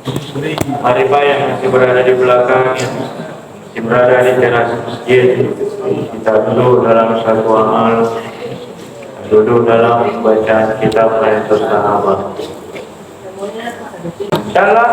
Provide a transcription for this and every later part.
Mari Pak yang masih berada di belakang, yang masih berada di teras masjid, kita duduk dalam satu amal, duduk dalam bacaan kitab Hayatus Sahabat. Insyaallah.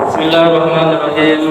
Bismillahirrahmanirrahim.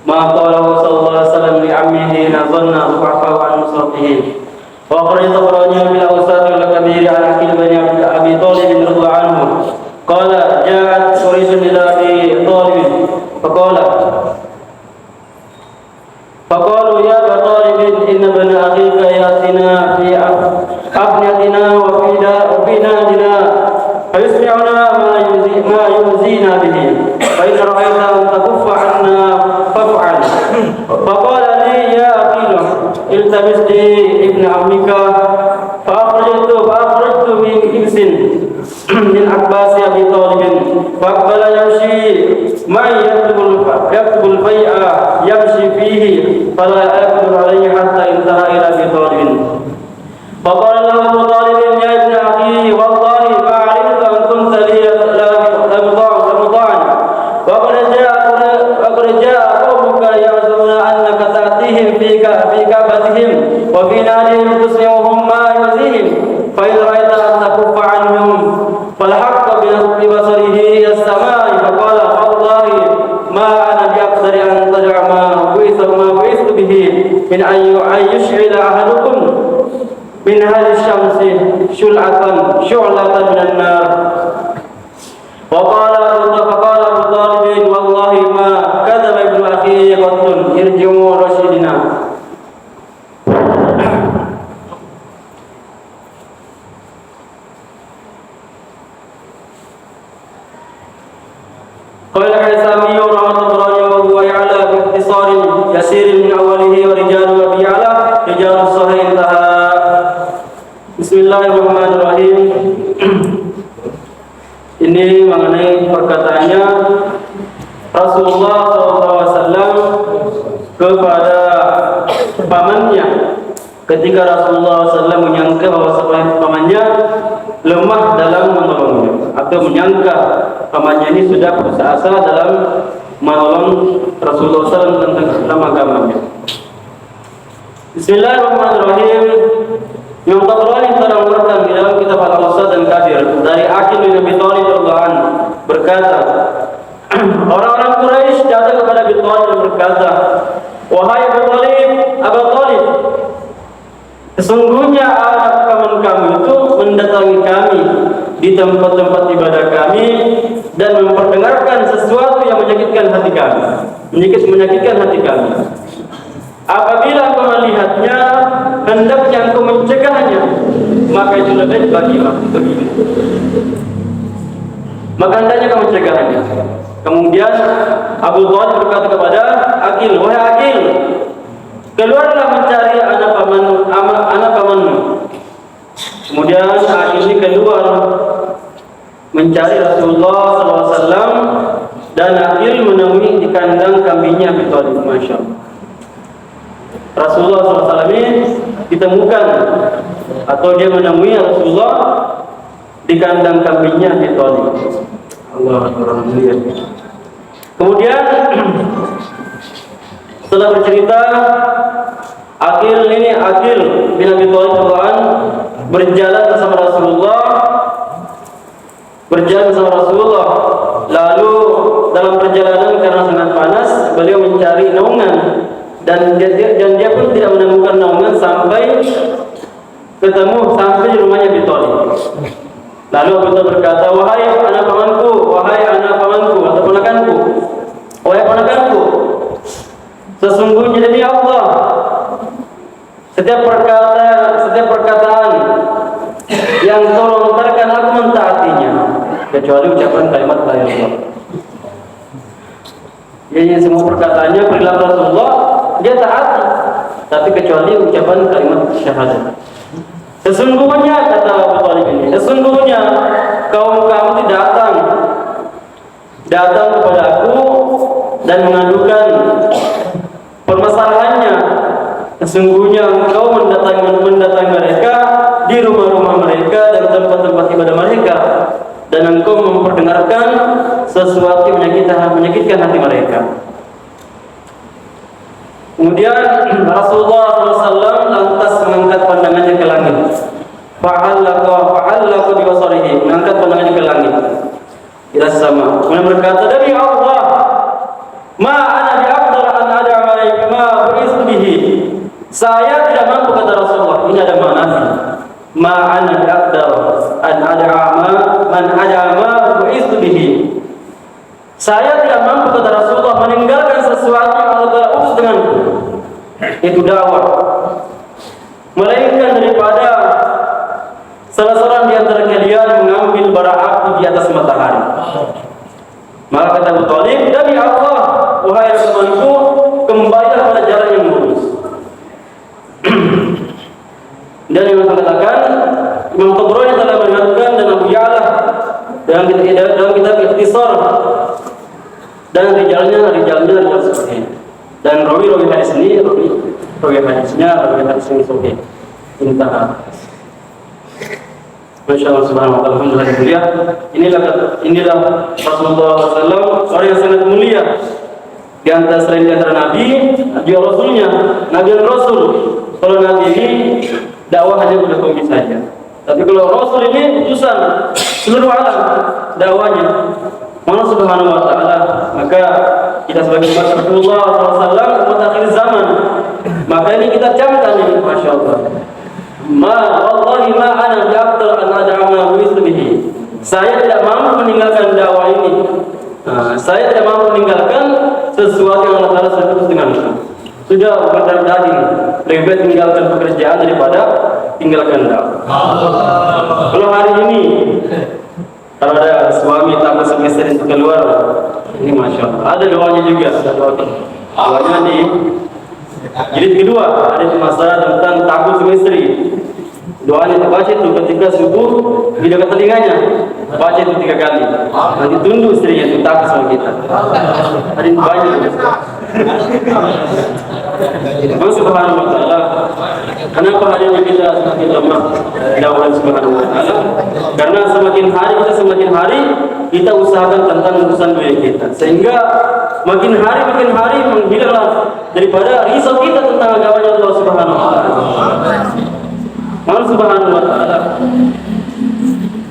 Ma qalahu sallallahu alaihi wasallam li ammihi nazanna rufa'a an nusratihi. Wa akhraj Tabarani bil awsat wal kabir an akil bani Abi Thalib radhiyallahu anhu. Qala ja'at Quraish ila Abi Thalib faqalu ya Aba Thalib inna bani akhika yatina fi abniyatina wa fina dina فيسمعنا ما يؤذينا به فإن رأيت أن تكف عنا فافعل. فقال لي يا أخي التمس لي ابن عمك فأخرجت من كبس من أكباس أبي طالب فأقبل يمشي معي يكتب الفيء يمشي فيه فلا أقدر عليه حتى انتهى إلى أبي طالب. فقال له أبو طالب يا ابن أخي والله ما علمت أن كنت لي لمطاعا وقد جاء قومك يعزمون أنك تأتيهم في كعبتهم وفي نارهم تسمعهم ما يؤذيهم فإن رأيت أن تكف عنهم فالحق ببصره إلى السماء. فقال والله ما أنا بأقدر أن تدع ما بعثت به من أن يشعل أحدكم من هذه الشمس شعلة من النار. فقال أبو طالب والله ما كذب ابن أخي قط ارجعوا رشدنا. قال الحيثمي رواه الطبراني وهو يعلى باختصار يسير من أوله ورجال أبي يعلى رجال الصحيح. انتهى. Bismillahirrahmanirrahim. Ini mengenai perkataannya Rasulullah SAW kepada pamannya ketika Rasulullah SAW menyangka bahwa pamannya lemah dalam menolongnya atau menyangka pamannya ini sudah putus asa dalam menolong Rasulullah SAW tentang agamanya. Bismillahirrahmanirrahim. Imam Tabarani telah mengeluarkan di dalam kitab Al-Awsat dan Kabir dari Aqil bin Abi Thalib radhiyallahu anhu berkata, orang-orang Quraisy datang kepada Abi Thalib dan berkata, wahai Abu Thalib, sesungguhnya anak paman kamu itu mendatangi kami di tempat-tempat ibadah kami dan memperdengarkan sesuatu yang menyakitkan hati kami, menyakitkan hati kami. Apabila kau melihatnya, hendaknya engkau mencegahnya, maka itu lebih bagimu. Maka hendaknya kau mencegahnya. Kemudian Abu Thalib berkata kepada Aqil, wahai Aqil, keluarlah mencari anak pamanmu. Kemudian Aqil ini keluar mencari Rasulullah SAW dan Aqil menemui di kandang kambingnya Abi Thalib. Masya Allah. Rasulullah SAW ini ditemukan atau dia menemui Rasulullah di kandang kambingnya Abi Thalib. Allah Alhamdulillah. Kemudian setelah bercerita, Aqil bin Abi Thalib berjalan bersama Rasulullah. Lalu dalam perjalanan karena sangat panas, beliau mencari naungan dan dia pun tidak menemukan naungan sampai ketemu sampai di rumahnya Abi Thalib. Lalu Abu Thalib berkata, wahai anak pamanku atau ponakanku, wahai ponakanku, sesungguhnya demi Allah, setiap perkataan yang kau lontarkan aku mentaatinya, kecuali ucapan kalimat la ilaha illallah. Jadi semua perkataannya perilaku Rasulullah dia taati, tapi kecuali ucapan kalimat syahadat. Sesungguhnya, kata Abu Thalib ini, sesungguhnya kaum kamu datang kepada aku dan mengadukan permasalahannya. Sesungguhnya engkau mendatangi mereka di rumah-rumah mereka dan tempat-tempat ibadah mereka, dan engkau memperdengarkan sesuatu yang menyakitkan hati mereka. Kemudian Rasulullah SAW lantas mengangkat pandangannya ke langit. Fa'allaka bibasarihi, mengangkat pandangannya ke langit, ila sama. Kemudian berkata, demi Allah, ma ana biaqdar an ad'a ma bu'istu bihi. Saya tidak mampu, kata Rasulullah. Ini ada maknanya. Ma ana biaqdar an ad'a ma bu'istu bihi. Saya tidak mampu, kata Rasulullah, meninggalkan sesuatu yang Allah telah utus denganku, itu dakwah, melainkan daripada salah seorang di antara kalian mengambil bara api di atas matahari. Maka kata Abu Thalib, demi Allah, wahai temanku, kembalilah pada jalan yang lurus. Dan yang mengatakan, Imam Tabrani telah meriwayatkan dan Abu Ya'la dalam kitab Ikhtisar, dan rijalnya seperti ini. Dan rawi hadis ini, rawi hadis ini sahih. Intah. Masya Allah, subhanahu wa ta'ala, alhamdulillah. Inilah Rasulullah SAW, orang yang sangat mulia di antara selain di antara Nabi, juga Rasulnya, Nabi dan Rasul. Kalau Nabi ini dakwah hanya pada kaum saja, tapi kalau Rasul ini utusan seluruh alam dakwahnya Allah subhanahu wa ta'ala. Maka kita sebagai umat Rasulullah SAW, umat akhir zaman, maka ini kita camkan ini, Masya Allah. Wallahi ma ana biaqdar an ad'a ma bu'istu bihi. Saya tidak mampu meninggalkan dakwah ini. Saya tidak mampu meninggalkan sesuatu yang Allah Ta'ala sudah utus denganku. Sudah bukan daging, lebih baik tinggalkan pekerjaan daripada tinggalkan dakwah. Kalau hari ini kalau ada suami takut sama istri itu keluar, ini Masya Allah. Ada doanya juga, ada doanya di jilid kedua, ada masalah tentang takut sama istri. Doanya terbaca itu ketika subuh di dekat telinganya, baca itu 3 kali. Nanti tunduk istrinya itu takut sama kita. Ada yang banyak. Allah subhanahu wa ta'ala, kenapa harinya kita semakin lemah dakwah subhanahu wa ta'ala? Karena semakin hari kita usahakan tentang urusan dunia kita, sehingga makin hari menghilanglah daripada risau kita tentang agamanya Allah subhanahu wa ta'ala. Allah subhanahu wa ta'ala.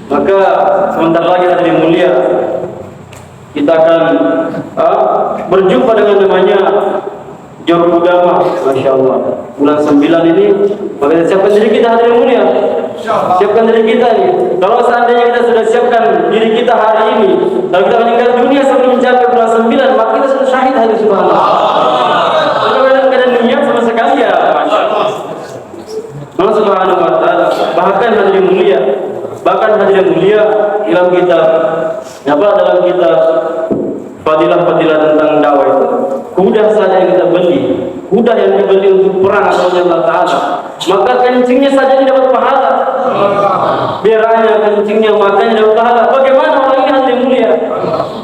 Maka sebentar lagi hari mulia kita akan berjumpa dengan namanya Jorul Udama, Masya Allah. Bulan 9 ini, maka siapkan diri kita hari mulia. Siapkan diri kita ini. Kalau seandainya kita sudah siapkan diri kita hari ini, kalau kita meninggal dunia sebelum mencapai bulan 9, maka kita sudah syahid hari subhanallah. Kalau kadang-kadang niat sama sekali ya, Masya Allah. Allah subhanahu wa ta'ala, bahkan hadirin mulia dalam kitab fadilah-fadilah tentang dakwah itu, kuda saja yang kita beli, kuda yang dibeli untuk perang atau Allah Ta'ala, maka kencingnya saja tidak dapat pahala, beranya kencingnya makanya dapat pahala. Bagaimana orang ini hadirin mulia?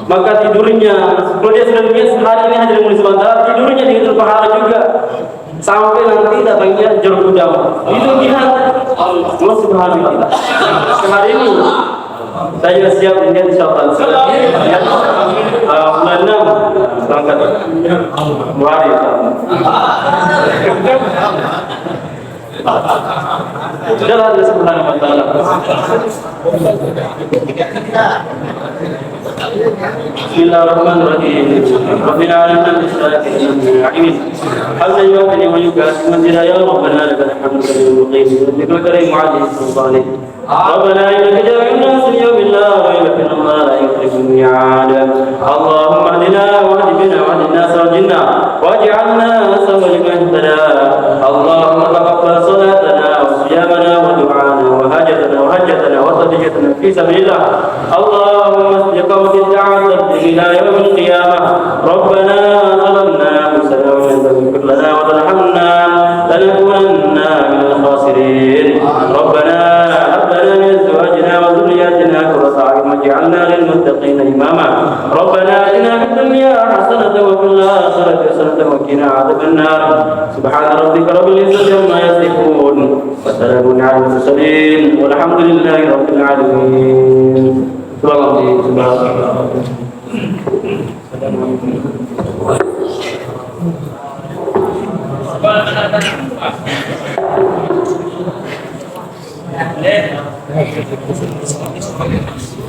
Maka tidurnya, kalau dia sudah niat sehari ini hadirin mulia sebentar, tidurnya dihitung pahala juga, sampai nanti datangnya Jorul Udama. Itu jihad Allah subhanahu wa ta'ala. Sehari ini saya siap dengan insyaallah bulan 6 berangkat Buhari. Sudahlah Allah subhanahu wa ta'ala. بسم الله الرحمن الرحيم رب العالمين العالمين حمدا يوفي ويكافئ مزيدا يا ربنا لك الحمد المقيم وذكر الكريم عليه الصالح ربنا انك جامع الناس ليوم لا ريب فيه الله لا يخلف الميعاد اللهم اهدنا واهد بنا واهد الناس والجنة واجعلنا سببا لمن اهتدى اللهم تقبل صلاتنا وصيامنا ودعانا وهجتنا وصدقتنا في سبيل الله اللهم اسق قوم الدعوة الى يوم القيامة ربنا ظلمنا انفسنا وان تغفر لنا وترحمنا لنكونن من الخاسرين ربنا هب لنا من ازواجنا وذرياتنا قرة اعين واجعلنا للمتقين اماما ربنا اتنا في الدنيا حسنة وفي الاخرة حسنة وقنا عذاب النار سبحان ربك رب العزة عما يصفون وسلام على المرسلين والحمد لله رب العالمين. Subhanallah.